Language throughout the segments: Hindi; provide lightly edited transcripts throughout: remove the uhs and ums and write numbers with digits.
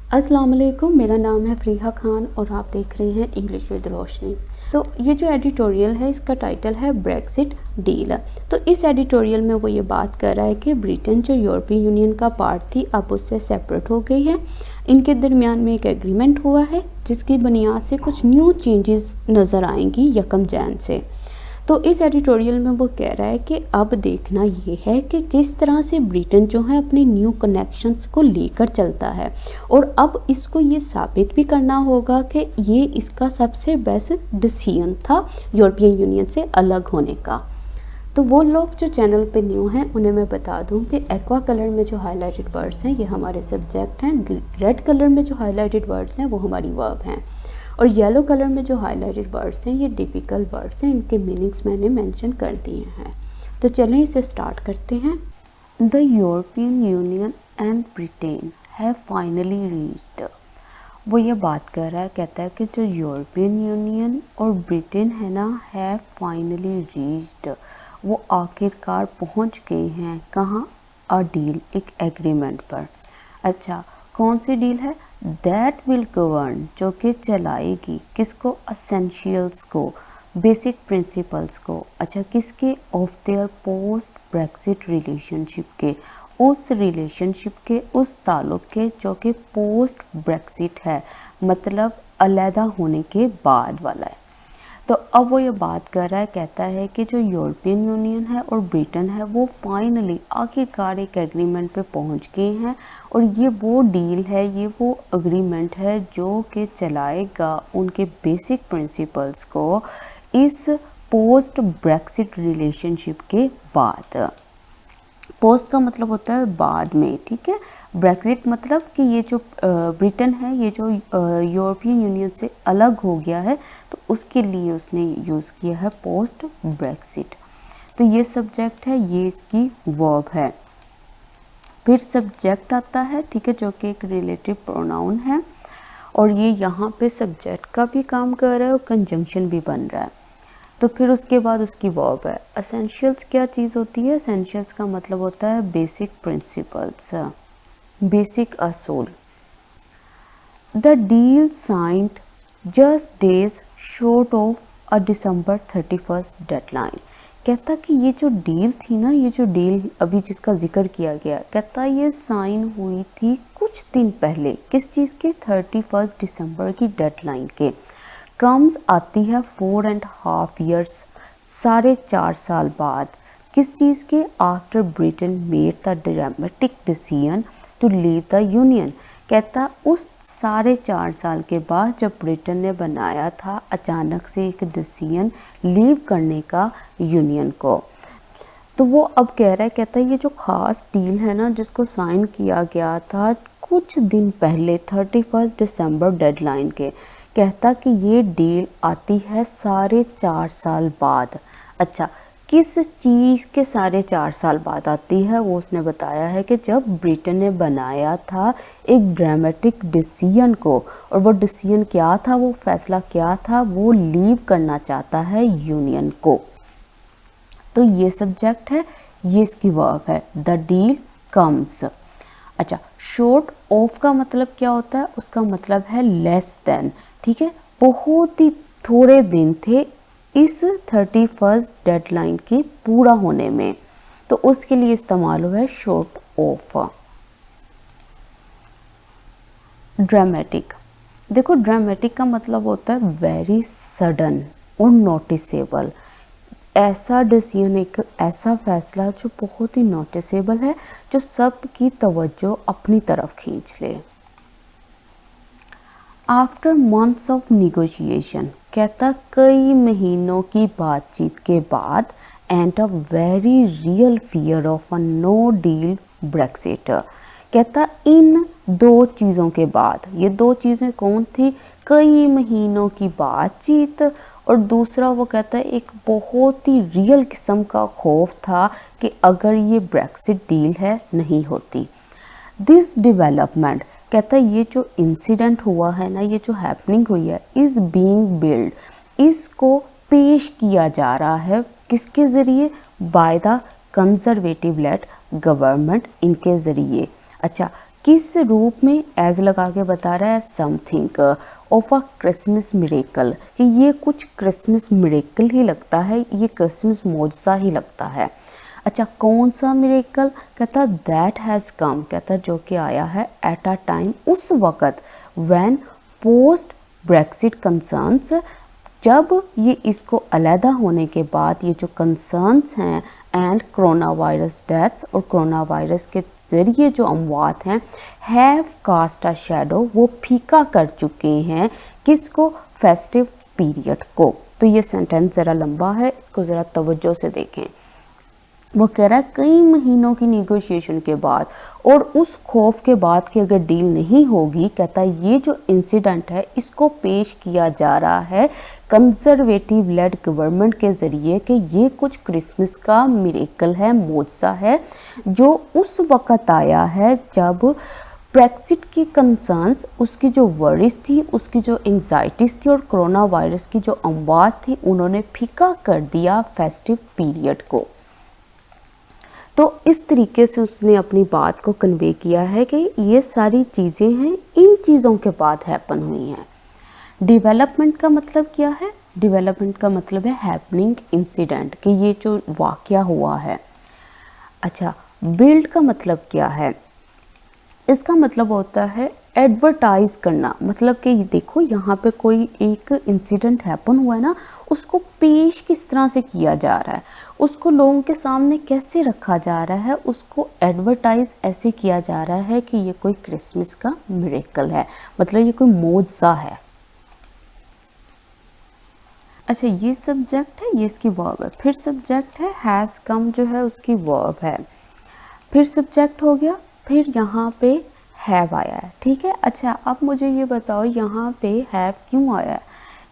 अस्सलाम वालेकुम, मेरा नाम है फ़रीहा खान और आप देख रहे हैं इंग्लिश विद रोशनी। तो ये जो एडिटोरियल है इसका टाइटल है ब्रेक्सिट डील। तो इस एडिटोरियल में वो ये बात कर रहा है कि ब्रिटेन जो यूरोपियन यूनियन का पार्ट थी अब उससे सेपरेट हो गई है। इनके दरमियान में एक एग्रीमेंट हुआ है जिसकी बुनियाद से कुछ न्यू चेंजेस नज़र आएंगी 1 जैन से। तो इस एडिटोरियल में वो कह रहा है कि अब देखना ये है कि किस तरह से ब्रिटेन जो है अपने न्यू कनेक्शंस को लेकर चलता है और अब इसको ये साबित भी करना होगा कि ये इसका सबसे बेस्ट डिसीजन था यूरोपियन यूनियन से अलग होने का। तो वो लोग जो चैनल पे न्यू हैं उन्हें मैं बता दूं कि एक्वा कलर में जो हाईलाइटेड वर्ड्स हैं ये हमारे सब्जेक्ट हैं, रेड कलर में जो हाईलाइटेड वर्ड्स हैं वो हमारी वर्ब हैं और येलो कलर में जो हाईलाइटेड वर्ड्स हैं ये टिपिकल वर्ड्स हैं। इनके मीनिंग्स मैंने मेंशन कर दिए हैं। तो चलें इसे स्टार्ट करते हैं। The European union and Britain have finally reached. वो ये बात कर रहा है, कहता है कि जो यूरोपियन यूनियन और ब्रिटेन है ना, हैव फाइनली रीच्ड, वो आखिरकार पहुंच गए हैं कहाँ? अ डील, एक एग्रीमेंट पर। अच्छा, कौन सी डील है? दैट विल गवर्न, जो कि चलाएगी किसको? असेंशियल्स को, बेसिक प्रिंसिपल्स को। अच्छा, किसके? Of their post Brexit relationship के, उस रिलेशनशिप के, उस ताल्लुक के जो कि पोस्ट ब्रेक्सिट है, मतलब अलहदा होने के बाद वाला है। तो अब वो ये बात कर रहा है, कहता है कि जो यूरोपियन यूनियन है और ब्रिटेन है वो फाइनली आखिरकार एक एग्रीमेंट पे पहुंच गए हैं और ये वो डील है, ये वो एग्रीमेंट है जो कि चलाएगा उनके बेसिक प्रिंसिपल्स को इस पोस्ट ब्रेक्सिट रिलेशनशिप के बाद। पोस्ट का मतलब होता है बाद में, ठीक है। ब्रेक्सिट मतलब कि ये जो ब्रिटेन है, ये जो यूरोपियन यूनियन से अलग हो गया है, तो उसके लिए उसने यूज़ किया है पोस्ट ब्रेक्सिट। तो ये सब्जेक्ट है, ये इसकी वर्ब है। फिर सब्जेक्ट आता है, ठीक है, जो कि एक रिलेटिव प्रोनाउन है और ये यहाँ पे सब्जेक्ट का भी काम कर रहा है और कंजंक्शन भी बन रहा है। तो फिर उसके बाद उसकी वर्ब है। एसेंशियल्स क्या चीज़ होती है? एसेंशियल्स का मतलब होता है बेसिक प्रिंसिपल्स, बेसिक असूल। The deal signed just days short of a December 31 deadline. कहता कि ये जो डील थी ना, ये जो डील अभी जिसका जिक्र किया गया, कहता ये साइन हुई थी कुछ दिन पहले। किस चीज़ के? 31 दिसंबर की डेडलाइन के। कम्स आती है 4.5 years, 4.5 साल बाद। किस चीज़ के? After Britain made the dramatic decision to leave the union. कहता उस 4.5 साल के बाद जब ब्रिटेन ने बनाया था अचानक से एक डिसीजन लीव करने का यूनियन को। तो वो अब कह रहा है, कहता है ये जो ख़ास डील है ना जिसको साइन किया गया था कुछ दिन पहले 31 दिसंबर डेडलाइन के, कहता कि ये डील आती है 4.5 साल बाद। अच्छा, किस चीज़ के 4.5 साल बाद आती है? वो उसने बताया है कि जब ब्रिटेन ने बनाया था एक ड्रामेटिक डिसीजन को, और वो डिसीजन क्या था, वो फैसला क्या था? वो लीव करना चाहता है यूनियन को। तो ये सब्जेक्ट है, ये इसकी वर्ब है। The deal comes. अच्छा, शॉर्ट ऑफ का मतलब क्या होता है? उसका मतलब है लेस देन, ठीक है। बहुत ही थोड़े दिन थे इस 31 डेडलाइन के पूरा होने में, तो उसके लिए इस्तेमाल हुआ है शॉर्ट ऑफ। ड्रामेटिक, देखो ड्रामेटिक का मतलब होता है वेरी सडन और नोटिसेबल। ऐसा डिसीजन, एक ऐसा फैसला जो बहुत ही नोटिसेबल है, जो सबकी तवज्जो अपनी तरफ खींच ले। आफ्टर मंथ्स ऑफ निगोशिएशन, कहता कई महीनों की बातचीत के बाद, and a very real fear of a no deal Brexit. कहता इन दो चीज़ों के बाद, ये दो चीज़ें कौन थी? कई महीनों की बातचीत और दूसरा वो कहता है एक बहुत ही रियल किस्म का खौफ था कि अगर ये ब्रेक्सिट डील है नहीं होती। दिस डेवलपमेंट, कहता है ये जो इंसिडेंट हुआ है ना, ये जो हैपनिंग हुई है, इज़ बीइंग बिल्ड, इसको पेश किया जा रहा है किसके ज़रिए? By the conservative lead government, इनके ज़रिए। अच्छा, किस रूप में एज लगा के बता रहा है, something of a Christmas miracle, कि ये कुछ क्रिसमस मिरेकल ही लगता है, ये क्रिसमस मौजज़ा ही लगता है। अच्छा, कौन सा मिरेकल? कहता दैट हैज़ कम, कहता जो कि आया है एट अ टाइम, उस वक़्त, व्हेन पोस्ट ब्रेक्सिट कंसर्न्स, जब ये इसको अलहदा होने के बाद ये जो कंसर्न्स हैं एंड कोरोना वायरस डेथ्स, और कोरोना वायरस के ज़रिए जो अमवात हैं, हैव कास्ट अ शैडो, वो फीका कर चुके हैं किसको? फेस्टिव पीरियड को। तो ये सेंटेंस ज़रा लंबा है, इसको ज़रा तवज्जो से देखें। वो कह रहा है कई महीनों की निगोशिएशन के बाद और उस खौफ के बाद कि अगर डील नहीं होगी, कहता है ये जो इंसिडेंट है इसको पेश किया जा रहा है कंजर्वेटिव लेड गवर्नमेंट के ज़रिए कि ये कुछ क्रिसमस का मिरेकल है, मौजज़ा है, जो उस वक़्त आया है जब ब्रेक्सिट की कंसर्न्स, उसकी जो वरीज थी, उसकी जो एंग्जाइटीज़ थी और कोरोना वायरस की जो अमवात थी, उन्होंने फीका कर दिया फेस्टिव पीरियड को। तो इस तरीके से उसने अपनी बात को कन्वे किया है कि ये सारी चीज़ें हैं, इन चीज़ों के बाद हैपन हुई हैं। डेवलपमेंट का मतलब क्या है? डेवलपमेंट का मतलब है हैपनिंग इंसिडेंट, कि ये जो वाक़या हुआ है। अच्छा, बिल्ड का मतलब क्या है? इसका मतलब होता है एडवर्टाइज करना, मतलब कि देखो यहाँ पे कोई एक इंसिडेंट हैपन हुआ है ना, उसको पेश किस तरह से किया जा रहा है, उसको लोगों के सामने कैसे रखा जा रहा है, उसको एडवर्टाइज ऐसे किया जा रहा है कि ये कोई क्रिसमस का मिरेकल है, मतलब ये कोई मौजज़ा है। अच्छा, ये सब्जेक्ट है, ये इसकी वर्ब है, फिर सब्जेक्ट है, हैज़ कम जो है उसकी वर्ब है, फिर सब्जेक्ट हो गया, फिर यहाँ पे हैव आया है, ठीक है। अच्छा, अब मुझे ये बताओ यहाँ पे हैव क्यों आया है?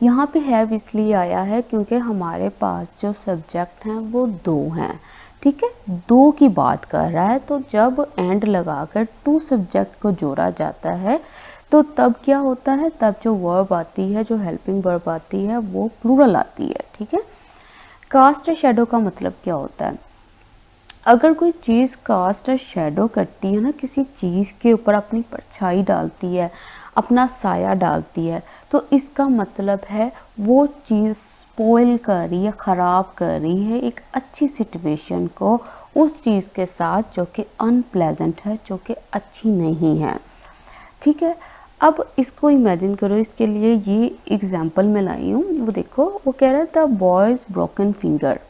यहाँ पे हैव इसलिए आया है क्योंकि हमारे पास जो सब्जेक्ट हैं वो दो हैं, ठीक है, दो की बात कर रहा है। तो जब एंड लगाकर टू सब्जेक्ट को जोड़ा जाता है तो तब क्या होता है, तब जो वर्ब आती है, जो हेल्पिंग वर्ब आती है, वो प्लूरल आती है, ठीक है। कास्ट शैडो का मतलब क्या होता है? अगर कोई चीज़ कास्ट और शैडो करती है ना, किसी चीज़ के ऊपर अपनी परछाई डालती है, अपना साया डालती है, तो इसका मतलब है वो चीज़ स्पॉइल कर रही है, ख़राब कर रही है एक अच्छी सिचुएशन को उस चीज़ के साथ जो कि अनप्लेजेंट है, जो कि अच्छी नहीं है, ठीक है। अब इसको इमेजिन करो, इसके लिए ये एग्जाम्पल मैं लाई हूँ। वो देखो, वो कह रहा था बॉयज़ ब्रोकन फिंगर।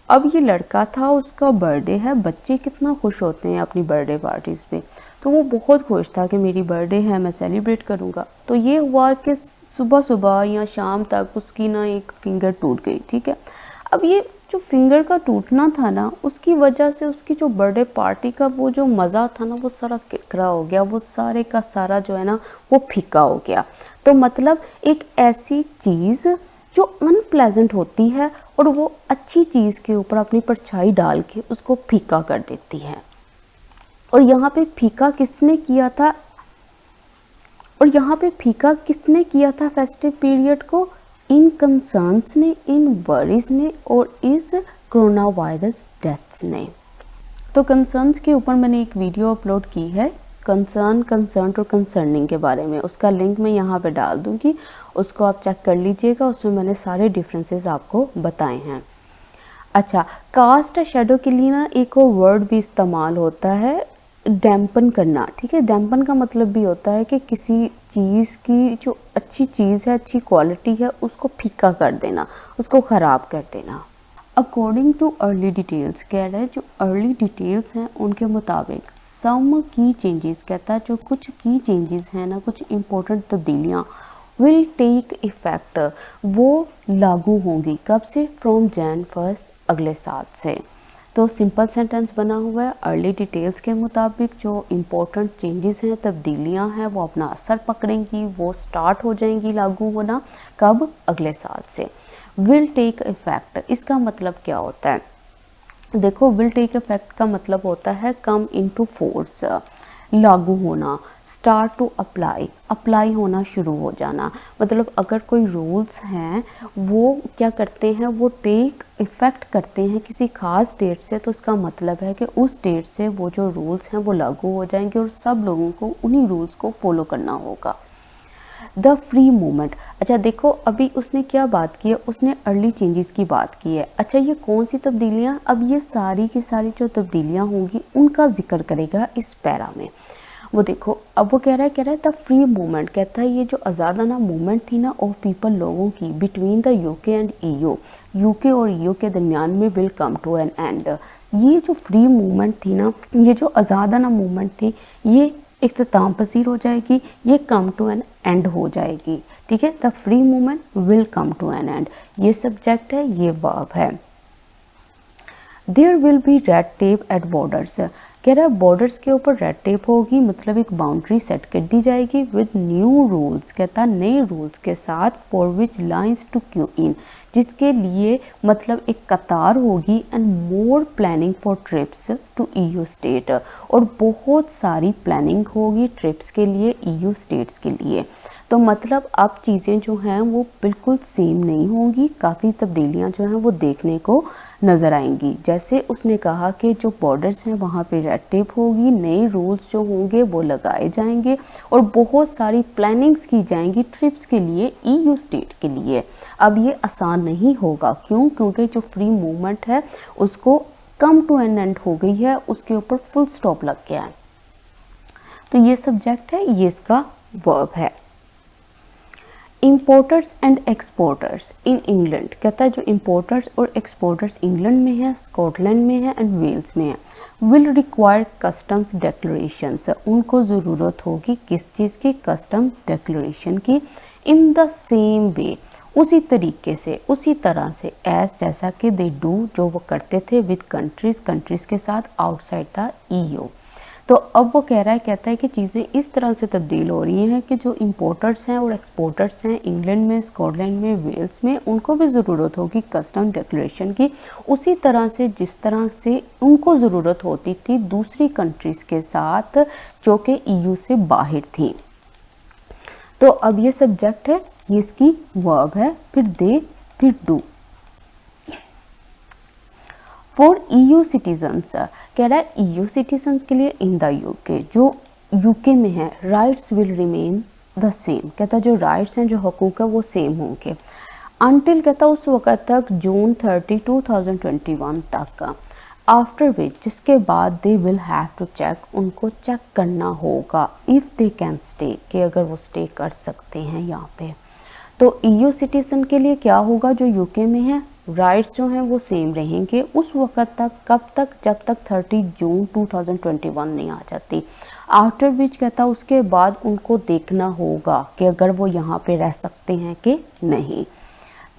अब ये लड़का था, उसका बर्थडे है, बच्चे कितना खुश होते हैं अपनी बर्थडे पार्टीज़ पे, तो वो बहुत खुश था कि मेरी बर्थडे है, मैं सेलिब्रेट करूँगा। तो ये हुआ कि सुबह सुबह या शाम तक उसकी ना एक फिंगर टूट गई, ठीक है। अब ये जो फिंगर का टूटना था ना, उसकी वजह से उसकी जो बर्थडे पार्टी का वो जो मज़ा था ना, वो सारा किरकिरा हो गया, वो सारे का सारा जो है ना वो फीका हो गया। तो मतलब एक ऐसी चीज़ जो अनप्लेजेंट होती है और वो अच्छी चीज़ के ऊपर अपनी परछाई डाल के उसको फीका कर देती है। और यहाँ पे फीका किसने किया था? और यहाँ पे फीका किसने किया था फेस्टिव पीरियड को? इन कंसर्न्स ने, इन वरीज ने और इस कोरोना वायरस डेथ्स ने। तो कंसर्न्स के ऊपर मैंने एक वीडियो अपलोड की है, कंसर्न और कंसर्निंग के बारे में, उसका लिंक मैं यहाँ पे डाल दूँगी, उसको आप चेक कर लीजिएगा, उसमें मैंने सारे डिफरेंसेस आपको बताए हैं। अच्छा, कास्ट शैडो के लिए ना एक और वर्ड भी इस्तेमाल होता है, डैम्पन करना, ठीक है। डैम्पन का मतलब भी होता है कि किसी चीज़ की जो अच्छी चीज़ है, अच्छी क्वालिटी है, उसको फीका कर देना, उसको ख़राब कर देना। अकॉर्डिंग टू अर्ली डिटेल्स, कह रहे हैं जो अर्ली डिटेल्स हैं उनके मुताबिक सम की चेंजेस, कहता है जो कुछ की चेंजेस हैं ना, कुछ इम्पोर्टेंट तब्दीलियाँ विल टेक इफ़ेक्ट, वो लागू होंगी कब से? फ्रॉम Jan 1 अगले साल से। तो सिंपल सेंटेंस बना हुआ है, अर्ली डिटेल्स के मुताबिक जो इम्पोर्टेंट चेंजेस हैं, तब्दीलियां हैं, वो अपना असर पकड़ेंगी, वो स्टार्ट हो जाएंगी लागू होना कब? अगले साल से। विल टेक इफ़ेक्ट, इसका मतलब क्या होता है? देखो, विल टेक इफ़ेक्ट का मतलब होता है कम इनटू फोर्स, लागू होना, स्टार्ट टू अप्लाई, अप्लाई होना शुरू हो जाना। मतलब अगर कोई रूल्स हैं वो क्या करते हैं, वो टेक इफ़ेक्ट करते हैं किसी ख़ास डेट से, तो उसका मतलब है कि उस डेट से वो जो रूल्स हैं वो लागू हो जाएंगे और सब लोगों को उन्हीं रूल्स को फॉलो करना होगा। द फ्री मूवमेंट, अच्छा देखो अभी उसने क्या बात की है, उसने अर्ली चेंजेस की बात की है। अच्छा ये कौन सी तब्दीलियाँ, अब ये सारी की सारी जो तब्दीलियाँ होंगी उनका जिक्र करेगा इस पैरा में। वो देखो अब वो कह रहा है द फ्री मूवमेंट, कहता है ये जो आज़ादाना मूवमेंट थी ना ऑफ पीपल, लोगों की, between the UK and EU, UK और ईयू के दरमियान में, will come to an end. ये जो फ्री मूवमेंट थी ना, ये जो आज़ादाना मूवमेंट थी, ये इख्तिताम पसीर हो जाएगी, ये कम टू एन एंड हो जाएगी। ठीक है, the free movement will come to an end, ये सब्जेक्ट है, ये वर्ब है। There will be red tape at borders, कह रहा है बॉर्डर्स के ऊपर रेड टेप होगी, मतलब एक बाउंड्री सेट कर दी जाएगी विद न्यू रूल्स, कहता नए रूल्स के साथ, for which lines to queue in, जिसके लिए मतलब एक कतार होगी, and more planning for trips to EU state, और बहुत सारी प्लानिंग होगी ट्रिप्स के लिए ईयू स्टेट्स के लिए। तो मतलब अब चीज़ें जो हैं वो बिल्कुल सेम नहीं होंगी, काफ़ी तब्दीलियां जो हैं वो देखने को नज़र आएंगी। जैसे उसने कहा कि जो बॉर्डर्स हैं वहाँ पे रेड टेप होगी, नए रूल्स जो होंगे वो लगाए जाएंगे, और बहुत सारी प्लानिंग्स की जाएंगी ट्रिप्स के लिए ईयू स्टेट के लिए। अब ये आसान नहीं होगा, क्यों? क्योंकि जो फ्री मूवमेंट है उसको कम टू एन एंड हो गई है, उसके ऊपर फुल स्टॉप लग गया है। तो ये सब्जेक्ट है, ये इसका वर्ब है। Importers and exporters in England, कहता है जो इम्पोर्टर्स और एक्सपोर्टर्स इंग्लैंड में है, स्कॉटलैंड में है एंड वेल्स में है, विल रिक्वायर कस्टम्स डिक्लेरेशंस, उनको ज़रूरत होगी किस चीज़ की? कस्टम डिक्लेरेशन की। इन द सेम वे, उसी तरीके से, उसी तरह से, एज जैसा कि दे डू, जो वो करते थे, विद कंट्रीज़, कंट्रीज़ के साथ, आउटसाइड द ईयू। तो अब वो कहता है कि चीज़ें इस तरह से तब्दील हो रही हैं कि जो इंपोर्टर्स हैं और एक्सपोर्टर्स हैं इंग्लैंड में, स्कॉटलैंड में, वेल्स में, उनको भी ज़रूरत होगी कस्टम डिक्लेरेशन की, उसी तरह से जिस तरह से उनको ज़रूरत होती थी दूसरी कंट्रीज़ के साथ जो कि ईयू से बाहर थी। तो अब ये सब्जेक्ट है, ये इसकी वर्ब है, फिर दे, फिर डू। फॉर ईयू सिटीजन्स, कह रहा है ईयू सिटीजन्स के लिए इन द यूके, जो यूके में है, rights will remain the same, कहता जो राइट्स हैं, जो हकूक़ है वो सेम होंगे, अनटिल, कहता उस वक़्त तक, जून 30, 2021 तक, आफ्टर विच, जिसके बाद they will have to check, उनको चेक करना होगा, इफ़ दे कैन स्टे, कि अगर वो स्टे कर सकते हैं यहाँ पे। तो ईयू सिटीजन के लिए क्या होगा, जो यूके में है, राइट्स जो हैं वो सेम रहेंगे उस वक़्त तक, कब तक? जब तक 30 जून 2021 नहीं आ जाती। आफ्टर विच, कहता उसके बाद उनको देखना होगा कि अगर वो यहाँ पे रह सकते हैं कि नहीं।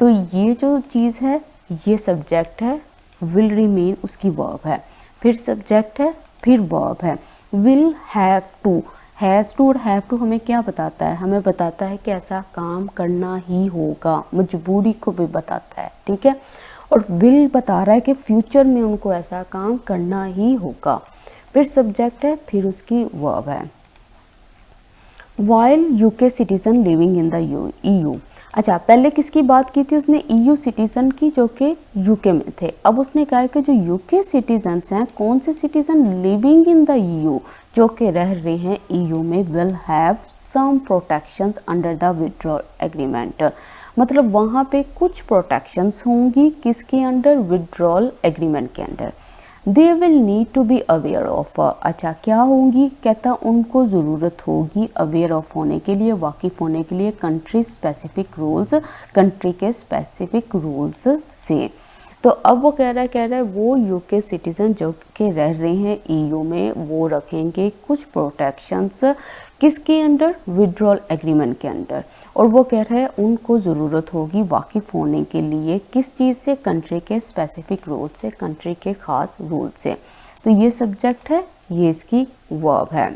तो ये जो चीज़ है, ये सब्जेक्ट है, विल रिमेन उसकी वर्ब है, फिर सब्जेक्ट है, फिर वर्ब है। Will have to, has to और हैव टू हमें क्या बताता है? हमें बताता है कि ऐसा काम करना ही होगा, मजबूरी को भी बताता है, ठीक है। और विल बता रहा है कि फ्यूचर में उनको ऐसा काम करना ही होगा, फिर सब्जेक्ट है, फिर उसकी वर्ब है। While UK citizen living in the EU, अच्छा पहले किसकी बात की थी उसने? ईयू सिटीज़न की, जो कि यूके में थे। अब उसने कहा कि जो यूके सिटीजन्स हैं, कौन से citizen? Living in the EU, जो कि रह रहे हैं ईयू में, will have some protections under the withdrawal agreement, मतलब वहाँ पे कुछ प्रोटेक्शंस होंगी, किसके अंडर? विड्रॉल एग्रीमेंट के under. They will need to be aware of, अच्छा क्या होंगी? कहता उनको ज़रूरत होगी अवेयर ऑफ होने के लिए, वाकिफ़ होने के लिए, कंट्री स्पेसिफिक रूल्स, कंट्री के स्पेसिफिक रूल्स से। तो अब वो कह रहा है वो यूके सिटीज़न जो कि रह रहे हैं ईयू में, वो रखेंगे कुछ प्रोटेक्शंस, किसके अंडर? विड्रॉल एग्रीमेंट के अंडर। और वो कह रहा है उनको ज़रूरत होगी वाकिफ़ होने के लिए, किस चीज़ से? कंट्री के स्पेसिफिक रूल से, कंट्री के ख़ास रूल से। तो ये सब्जेक्ट है, ये इसकी वर्ब है,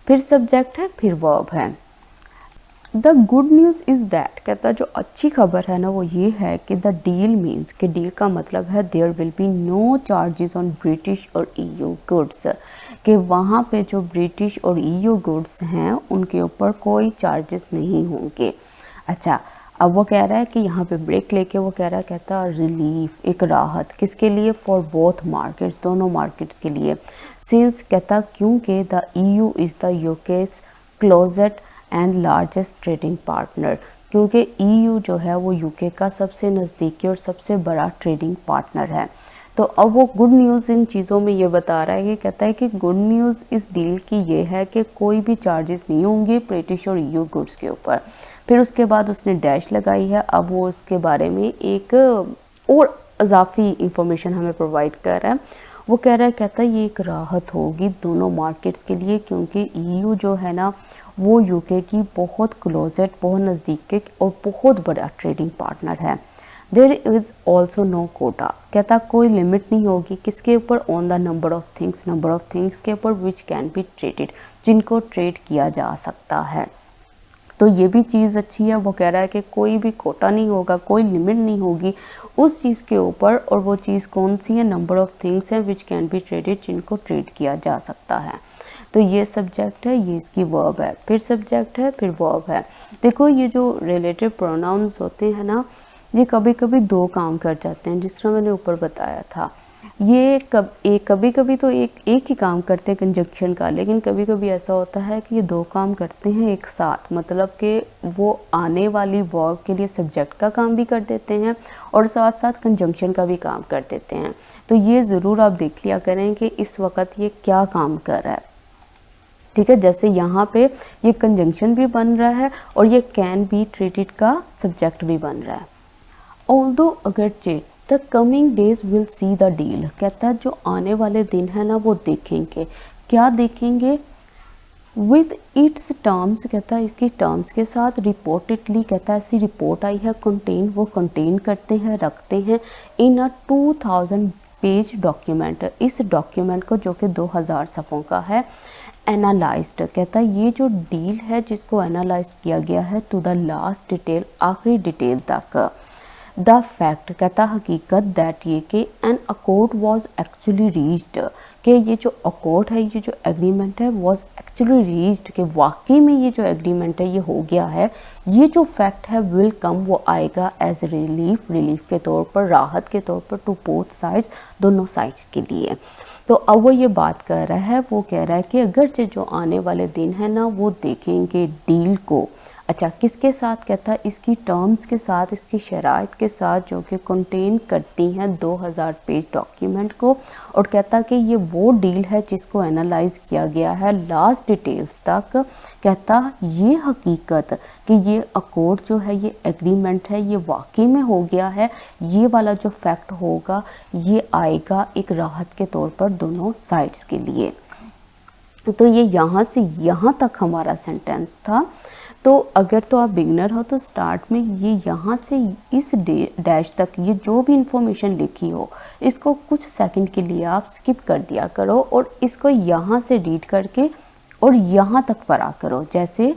फिर सब्जेक्ट है, फिर वर्ब है। The good news is that, कहता जो अच्छी खबर है ना वो ये है कि द डील मीन्स, कि डील का मतलब है there will be no charges on British और ईयू गुड्स, कि वहाँ पे जो ब्रिटिश और ईयू गुड्स हैं उनके ऊपर कोई चार्जेस नहीं होंगे। अच्छा, अब वो कह रहा है कि यहाँ पे ब्रेक लेके वो कह रहा है, कहता रिलीफ, एक राहत किसके लिए, फॉर बोथ मार्केट्स, दोनों मार्केट्स के लिए। सिंस कहता क्योंकि the EU is the UK's closest and largest trading partner, क्योंकि ईयू जो है वो यूके का सबसे नज़दीकी और सबसे बड़ा ट्रेडिंग पार्टनर है। तो अब वो गुड न्यूज़ इन चीज़ों में ये बता रहा है कि कहता है कि गुड न्यूज़ इस डील की ये है कि कोई भी चार्जेस नहीं होंगे ब्रिटिश और ईयू गुड्स के ऊपर। फिर उसके बाद उसने डैश लगाई है। अब वो उसके बारे में एक और इजाफी इंफॉर्मेशन हमें प्रोवाइड कर रहा है। वो कह रहा है, कहता है ये एक राहत होगी दोनों मार्केट्स के लिए, क्योंकि ईयू जो है ना वो यूके की बहुत क्लोजेस्ट, बहुत नज़दीक के और बहुत बड़ा ट्रेडिंग पार्टनर है। There is also no quota, कहता कोई लिमिट नहीं होगी किसके ऊपर, on the number of things के ऊपर विच कैन बी ट्रेडेड, जिनको ट्रेड किया जा सकता है। तो ये भी चीज़ अच्छी है। वो कह रहा है कि कोई भी कोटा नहीं होगा, कोई लिमिट नहीं होगी उस चीज़ के ऊपर, और वो चीज़ कौन सी है, नंबर ऑफ थिंग्स है विच कैन बी ट्रेडेड, जिनको ट्रेड किया जा सकता है। तो ये सब्जेक्ट है, ये इसकी वर्ब है, फिर सब्जेक्ट है, फिर वर्ब है। देखो ये जो रिलेटिव प्रोनाउंस होते हैं ना, ये कभी कभी दो काम कर जाते हैं, जिस तरह मैंने ऊपर बताया था। ये कभी कभी तो एक ही काम करते हैं कंजक्शन का, लेकिन कभी कभी ऐसा होता है कि ये दो काम करते हैं एक साथ, मतलब कि वो आने वाली वर्ब के लिए सब्जेक्ट का काम भी कर देते हैं और साथ साथ कंजंक्शन का भी काम कर देते हैं। तो ये ज़रूर आप देख लिया करें कि इस वक्त ये क्या काम कर रहा है, ठीक है। जैसे यहाँ पे ये कंजंक्शन भी बन रहा है और ये कैन बी ट्रीटेड का सब्जेक्ट भी बन रहा है। ऑल्दो अगरचे the coming days will see the deal, कहता है जो आने वाले दिन है ना वो देखेंगे, क्या देखेंगे, विद इट्स टर्म्स, कहता है इसकी टर्म्स के साथ, रिपोर्टेडली, कहता है ऐसी रिपोर्ट आई है, कंटेन, वो कंटेन करते हैं, रखते हैं, इन अ 2000 पेज डॉक्यूमेंट, इस डॉक्यूमेंट को जो कि 2000 सफ़ों का है। एनालाइज्ड, कहता है ये जो डील है जिसको एनालाइज किया गया है टू द लास्ट डिटेल, आखिरी डिटेल तक। द फैक्ट, कहता हकीकत, दैट ये कि an accord was actually reached, कि ये जो अकॉर्ड है, ये जो एग्रीमेंट है, वॉज एक्चुअली रीच्ड, कि वाकई में ये जो एग्रीमेंट है ये हो गया है। ये जो फैक्ट है विल कम, वो आएगा एज रिलीफ के तौर पर, राहत के तौर पर, टू बोथ साइड्स, दोनों साइड्स के लिए। तो अब वो ये बात कर रहा है, वो कह रहा है कि अगरचे जो आने वाले दिन है ना वो देखेंगे डील को, अच्छा किसके साथ, कहता है इसकी टर्म्स के साथ, इसकी शराइत के साथ, जो कि कंटेन करती हैं 2000 पेज डॉक्यूमेंट को, और कहता कि ये वो डील है जिसको एनालाइज किया गया है लास्ट डिटेल्स तक। कहता ये हकीकत कि ये अकॉर्ड जो है, ये एग्रीमेंट है, ये वाकई में हो गया है, ये वाला जो फैक्ट होगा ये आएगा एक राहत के तौर पर दोनों साइड्स के लिए। तो ये यहाँ से यहाँ तक हमारा सेंटेंस था। तो अगर तो आप बिगनर हो तो स्टार्ट में ये यहाँ से इस डैश तक ये जो भी इंफॉर्मेशन लिखी हो इसको कुछ सेकंड के लिए आप स्किप कर दिया करो और इसको यहाँ से रीड करके और यहाँ तक पढ़ा करो। जैसे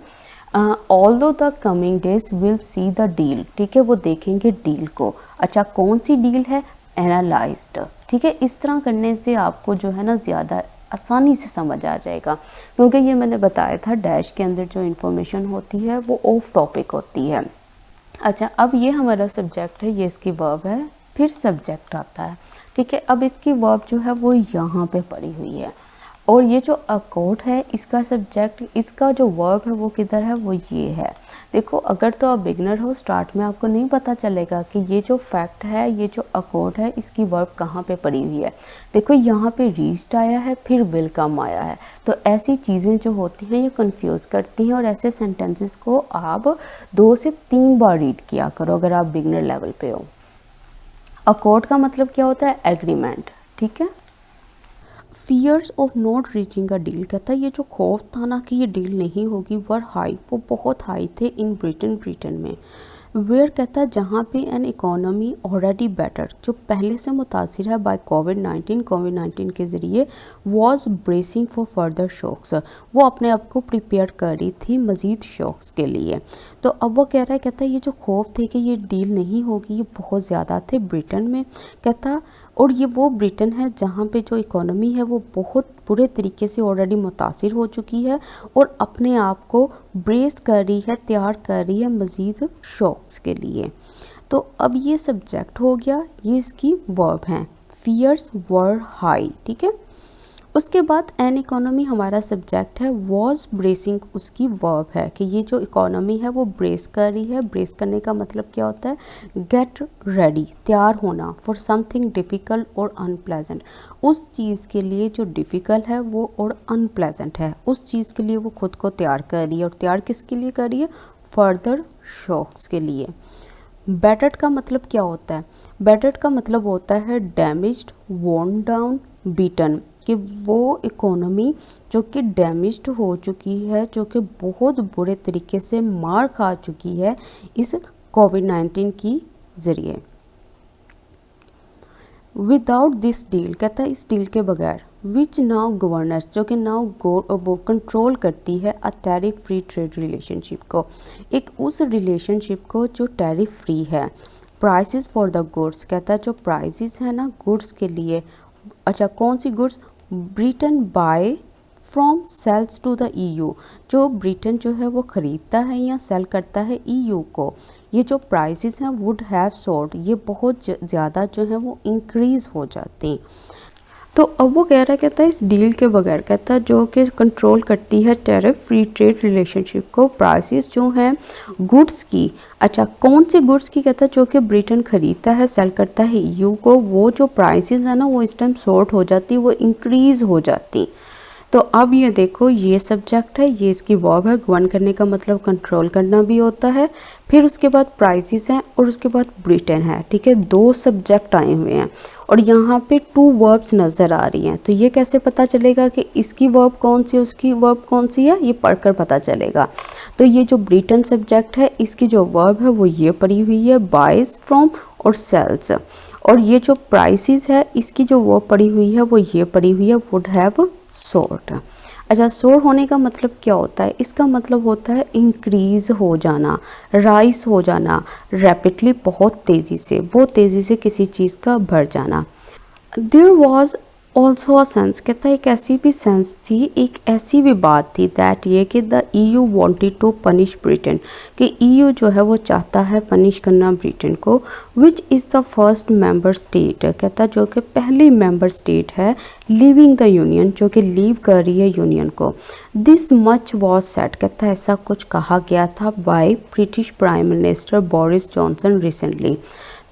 although the coming days will see the deal, ठीक है, वो देखेंगे डील को। अच्छा कौन सी डील है, एनालाइज्ड, ठीक है। इस तरह करने से आपको जो है ना ज़्यादा आसानी से समझ आ जाएगा, क्योंकि ये मैंने बताया था डैश के अंदर जो इन्फॉर्मेशन होती है वो ऑफ टॉपिक होती है। अच्छा अब ये हमारा सब्जेक्ट है, ये इसकी वर्ब है, फिर सब्जेक्ट आता है, ठीक है। अब इसकी वर्ब जो है वो यहाँ पे पड़ी हुई है और ये जो अकॉर्ड है इसका सब्जेक्ट, इसका जो वर्ब है वो किधर है, वो ये है। देखो अगर तो आप बिगनर हो स्टार्ट में आपको नहीं पता चलेगा कि ये जो फैक्ट है, ये जो अकॉर्ड है, इसकी वर्ब कहाँ पे पड़ी हुई है। देखो यहाँ पे रीच्ड आया है, फिर वेलकम आया है, तो ऐसी चीज़ें जो होती हैं ये कंफ्यूज करती हैं और ऐसे सेंटेंसेस को आप 2 से 3 बार रीड किया करो अगर आप बिगनर लेवल पे हो। अकॉर्ड का मतलब क्या होता है, एग्रीमेंट, ठीक है। Fears of not reaching a deal, कहता है ये जो खौफ था ना कि ये डील नहीं होगी, वर हाई, वो बहुत हाई थे इन ब्रिटेन में। वेयर, कहता है जहाँ पे एन इकोनॉमी ऑलरेडी बेटर, जो पहले से मुतासिर है बाय कोविड-19 के ज़रिए, was bracing for further shocks, वो अपने आप को प्रिपेयर कर रही थी मज़ीद शॉक्स के लिए। तो अब वो कह रहा है, कहता है ये जो खौफ थे कि ये डील नहीं होगी ये बहुत ज़्यादा थे ब्रिटेन में, कहता और ये वो ब्रिटेन है जहाँ पे जो इकोनॉमी है वो बहुत बुरे तरीके से ऑलरेडी मुतासिर हो चुकी है और अपने आप को ब्रेस कर रही है, तैयार कर रही है मज़ीद शॉक्स के लिए। तो अब ये सब्जेक्ट हो गया, ये इसकी वर्ब हैं, फियर्स वर हाई, ठीक है। उसके बाद एन इकोनॉमी हमारा सब्जेक्ट है, वॉज ब्रेसिंग उसकी वर्ब है कि ये जो इकोनॉमी है वो ब्रेस कर रही है। ब्रेस करने का मतलब क्या होता है, गेट रेडी, तैयार होना, फॉर समथिंग डिफ़िकल्ट और अनप्लेजेंट, उस चीज़ के लिए जो डिफ़िकल्ट है वो और अनप्लेजेंट है, उस चीज़ के लिए वो खुद को तैयार कर रही है। और तैयार किसके लिए कर रही है, फर्दर शॉक्स के लिए। बैटर्ड का मतलब क्या होता है, बैटर्ड का मतलब होता है डैमेज्ड, वोर्न डाउन, बीटन, कि वो इकोनॉमी जो कि डैमेज्ड हो चुकी है, जो कि बहुत बुरे तरीके से मार खा चुकी है इस कोविड-19 की ज़रिए। विदाउट दिस डील, कहता है इस डील के बगैर, विच नाउ गवर्नर्स, जो कि नाउ वो कंट्रोल करती है अ टैरिफ फ्री ट्रेड रिलेशनशिप को, एक उस रिलेशनशिप को जो टैरिफ फ्री है। प्राइसेस फॉर द गुड्स, कहता है जो प्राइसेस है ना गुड्स के लिए, अच्छा कौन सी goods, Britain buy from sales to the EU, जो ब्रिटेन जो है वो ख़रीदता है या सेल करता है EU को, ये जो प्राइसेस हैं वुड हैव सोर्ड, ये बहुत ज़्यादा जो है वो इंक्रीज़ हो जाते हैं। तो अब वो कह रहा है, कहता है इस डील के बगैर, कहता है जो कि कंट्रोल करती है टैरिफ फ्री ट्रेड रिलेशनशिप को, प्राइसेस जो हैं गुड्स की, अच्छा कौन सी गुड्स की, कहता है जो कि ब्रिटेन ख़रीदता है सेल करता है EU को, वो जो प्राइसेस है ना वो इस टाइम शॉर्ट हो जाती, वो इंक्रीज़ हो जाती। तो अब ये देखो ये सब्जेक्ट है, ये इसकी वर्ब है, गवर्न करने का मतलब कंट्रोल करना भी होता है। फिर उसके बाद प्राइसेस हैं और उसके बाद ब्रिटेन है, ठीक है, दो सब्जेक्ट आए हुए हैं और यहाँ पे टू वर्ब्स नज़र आ रही हैं। तो ये कैसे पता चलेगा कि इसकी वर्ब कौन सी उसकी वर्ब कौन सी है, ये पढ़कर पता चलेगा। तो ये जो ब्रिटेन सब्जेक्ट है इसकी जो वर्ब है वो ये पड़ी हुई है, बाइज फ्रॉम और सेल्स, और ये जो प्राइसेस है इसकी जो वर्ब पड़ी हुई है वो ये पड़ी हुई है, वुड हैव सोर्ट। अच्छा सोर होने का मतलब क्या होता है, इसका मतलब होता है इंक्रीज़ हो जाना, राइज हो जाना, रैपिडली बहुत तेज़ी से किसी चीज़ का बढ़ जाना। There was also a sense, कहता है एक ऐसी भी सेंस थी, एक ऐसी भी बात थी दैट ये कि the EU wanted to punish Britain, कि EU जो है वो चाहता है पनिश करना ब्रिटेन को, which is the first member state, कहता है जो कि पहली मेंबर स्टेट है लीविंग द यूनियन, जो कि लीव कर रही है यूनियन को। दिस मच वॉज सेट, कहता है ऐसा कुछ कहा गया था by British prime minister Boris Johnson recently.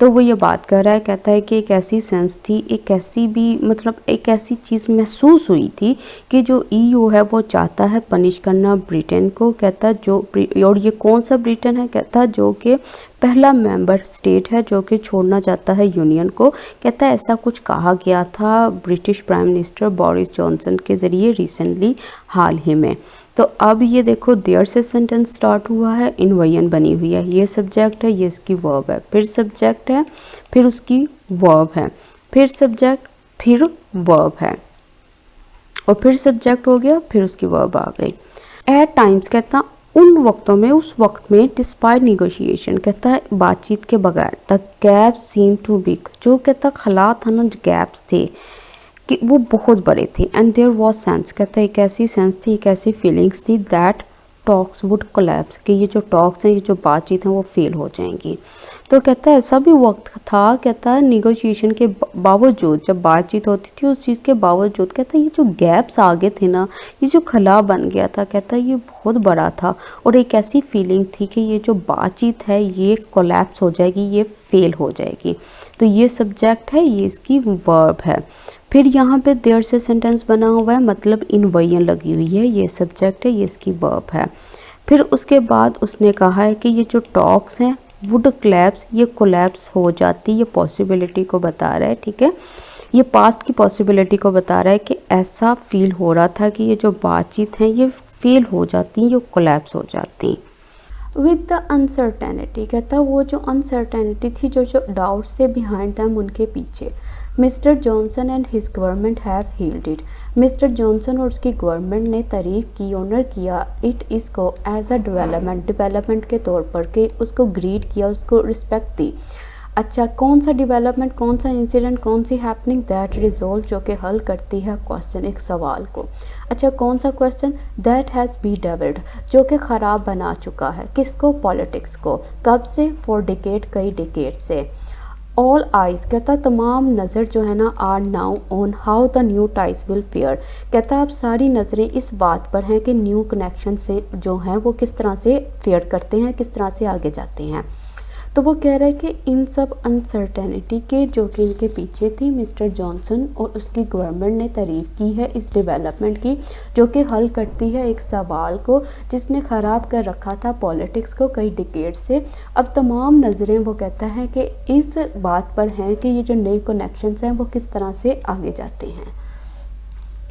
तो वो ये बात कर रहा है, कहता है कि एक ऐसी सेंस थी, एक ऐसी भी मतलब एक ऐसी चीज़ महसूस हुई थी कि जो EU है वो चाहता है पनिश करना ब्रिटेन को, कहता है जो, और ये कौन सा ब्रिटेन है, कहता है जो कि पहला मेंबर स्टेट है जो कि छोड़ना चाहता है यूनियन को, कहता है ऐसा कुछ कहा गया था British prime minister Boris Johnson के ज़रिए रिसेंटली, हाल ही में। तो अब ये देखो देयर से सेंटेंस स्टार्ट हुआ है, इनवयन बनी हुई है, ये सब्जेक्ट है, ये इसकी वर्ब है, फिर सब्जेक्ट है, फिर उसकी वर्ब है, फिर सब्जेक्ट, फिर वर्ब है, और फिर सब्जेक्ट हो गया, फिर उसकी वर्ब आ गई। एट टाइम्स, कहता उन वक्तों में, उस वक्त में, डिस्पाइट निगोशिएशन, कहता है बातचीत के बगैर, the gaps seem too big, जो कहता खला था ना, गैप्स थे कि वो बहुत बड़े थे। एंड देयर वॉज सेंस, कहता है एक ऐसी सेंस थी, एक ऐसी फीलिंग्स थी दैट टॉक्स वुड कोलैप्स, कि ये जो टॉक्स हैं, ये जो बातचीत हैं वो फेल हो जाएंगी। तो कहता है ऐसा भी वक्त था, कहता है निगोशिएशन के बावजूद, जब बातचीत होती थी उस चीज़ के बावजूद, कहता है ये जो गैप्स आगे थे ना, ये जो खला बन गया था, कहता है ये बहुत बड़ा था, और एक ऐसी फीलिंग थी कि ये जो बातचीत है ये कोलैप्स हो जाएगी, ये फेल हो जाएगी। तो ये सब्जेक्ट है, ये इसकी वर्ब है। फिर यहाँ पे देयर से सेंटेंस बना हुआ है, मतलब इनवयन लगी हुई है, ये सब्जेक्ट है, ये इसकी वर्ब है। फिर उसके बाद उसने कहा है कि ये जो टॉक्स हैं वुड कोलैप्स, ये कोलैप्स हो जाती, ये पॉसिबिलिटी को बता रहा है, ठीक है, ये पास्ट की पॉसिबिलिटी को बता रहा है कि ऐसा फील हो रहा था कि ये जो बातचीत हैं ये फेल हो जाती, ये कोलैप्स हो जाती। विद द अनसर्टेनिटी, कहता वो जो अनसर्टेनिटी थी, जो डाउट से बिहाइंड दैम, उनके पीछे, Mr Johnson and his government have healed it, Mr Johnson और उसकी गवर्नमेंट ने तारीफ़ की, ऑनर किया इट, इसको एज अ डेवलपमेंट के तौर पर, कि उसको ग्रीट किया, उसको रिस्पेक्ट दी। अच्छा, कौन सा डेवलपमेंट, कौन सा इंसिडेंट, कौन सी हैपनिंग दैट रिजॉल्व, जो कि हल करती है क्वेश्चन, एक सवाल को। अच्छा, कौन सा question, that has bedevilled, जो कि ख़राब बना चुका है, किसको, पॉलिटिक्स को। कब से, फॉर डिकेड, कई डिकेड से। ऑल आइज़ कहता तमाम नज़र जो है ना, are now on how the new ties will fare, कहता अब सारी नज़रें इस बात पर हैं कि न्यू कनेक्शन से जो हैं वो किस तरह से फेयर करते हैं, किस तरह से आगे जाते हैं। तो वो कह रहा है कि इन सब अनसर्टेनिटी के जो कि इनके पीछे थी, मिस्टर जॉनसन और उसकी गवर्नमेंट ने तारीफ़ की है इस डेवलपमेंट की, जो कि हल करती है एक सवाल को जिसने ख़राब कर रखा था पॉलिटिक्स को कई डिकेड से। अब तमाम नज़रें वो कहता है कि इस बात पर हैं कि ये जो नए कनेक्शंस हैं वो किस तरह से आगे जाते हैं।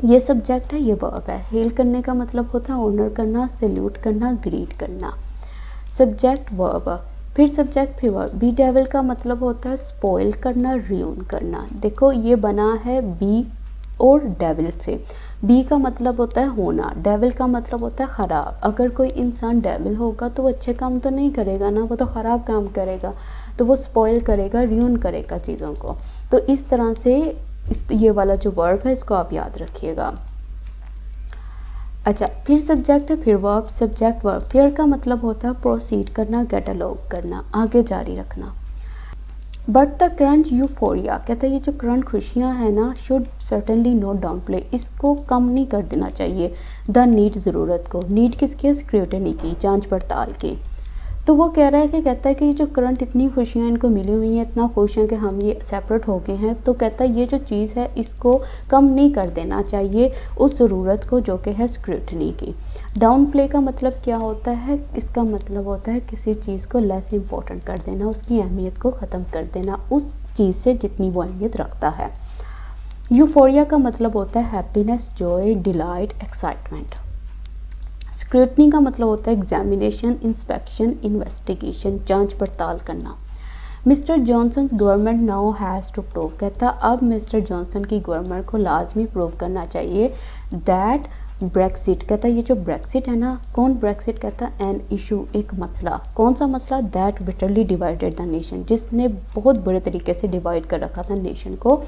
ये सब्जेक्ट है, ये वर्ब है। हेल करने का मतलब होता है ऑनर करना, सैल्यूट करना, ग्रीट करना। सब्जेक्ट वर्ब, फिर सब्जेक्ट फिर वर्ब। बी डेविल का मतलब होता है स्पॉइल करना, रियून करना। देखो ये बना है बी और डेविल से। बी का मतलब होता है होना, डेविल का मतलब होता है ख़राब। अगर कोई इंसान डेविल होगा तो वो अच्छे काम तो नहीं करेगा ना, वो तो ख़राब काम करेगा, तो वो स्पॉइल करेगा, रियून करेगा चीज़ों को। तो इस तरह से ये वाला जो वर्ब है इसको आप याद रखिएगा। अच्छा, फिर सब्जेक्ट है, फिर वर्ब। सब्जेक्ट वर्ब, फिर का मतलब होता है प्रोसीड करना, गेट अलोंग करना, आगे जारी रखना। बट द करंट यूफोरिया, कहता है ये जो करंट खुशियाँ हैं ना, should certainly not down play, इसको कम नहीं कर देना चाहिए। द नीड, ज़रूरत को। नीड किसके, स्क्रूटनी की, जांच पड़ताल की। तो वो कह रहा है कि कहता है कि जो करंट इतनी खुशियाँ इनको मिली हुई हैं, इतना खुश हैं कि हम ये सेपरेट हो गए हैं, तो कहता है ये जो चीज़ है इसको कम नहीं कर देना चाहिए उस ज़रूरत को जो कि है स्क्रूटनी की। डाउन प्ले का मतलब क्या होता है, इसका मतलब होता है किसी चीज़ को लेस इम्पोर्टेंट कर देना, उसकी अहमियत को ख़त्म कर देना उस चीज़ से जितनी वो अहमियत रखता है। यूफोरिया का मतलब होता है happiness, Joy, delight, excitement. Scrutiny का मतलब होता है एग्जामिनेशन, इंस्पेक्शन, इन्वेस्टिगेशन, जांच पड़ताल करना। Mr Johnson government now has to prove, कहता अब मिस्टर जॉनसन की गवर्नमेंट को लाजमी प्रूव करना चाहिए दैट ब्रेक्सिट, कहता ये जो ब्रेक्सिट है ना, कौन ब्रेक्सिट, कहता एन इशू, एक मसला। कौन सा मसला, that bitterly divided the nation, जिसने बहुत बुरे तरीके से डिवाइड कर रखा था नेशन को।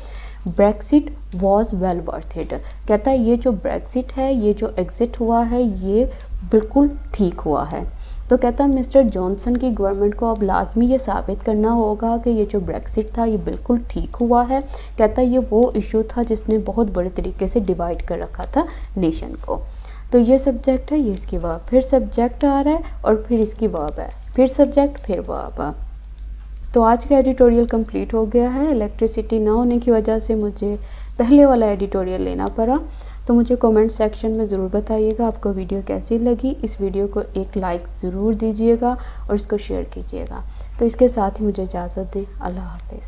Brexit was well worth it, कहता है ये जो ब्रेक्सिट है, ये जो एग्ज़िट हुआ है, ये बिल्कुल ठीक हुआ है। तो कहता है मिस्टर जॉनसन की गवर्नमेंट को अब लाजमी ये साबित करना होगा कि ये जो ब्रेक्सिट था ये बिल्कुल ठीक हुआ है। कहता है ये वो इशू था जिसने बहुत बड़े तरीके से डिवाइड कर रखा था नेशन को। तो ये सब्जेक्ट है, ये इसकी वर्ब। फिर सब्जेक्ट आ रहा है और फिर इसकी वर्ब है, फिर सब्जेक्ट फिर वर्ब। तो आज का एडिटोरियल कंप्लीट हो गया है। इलेक्ट्रिसिटी ना होने की वजह से मुझे पहले वाला एडिटोरियल लेना पड़ा। तो मुझे कमेंट सेक्शन में ज़रूर बताइएगा आपको वीडियो कैसी लगी। इस वीडियो को एक लाइक ज़रूर दीजिएगा और इसको शेयर कीजिएगा। तो इसके साथ ही मुझे इजाज़त दें। अल्लाह हाफ़िज़।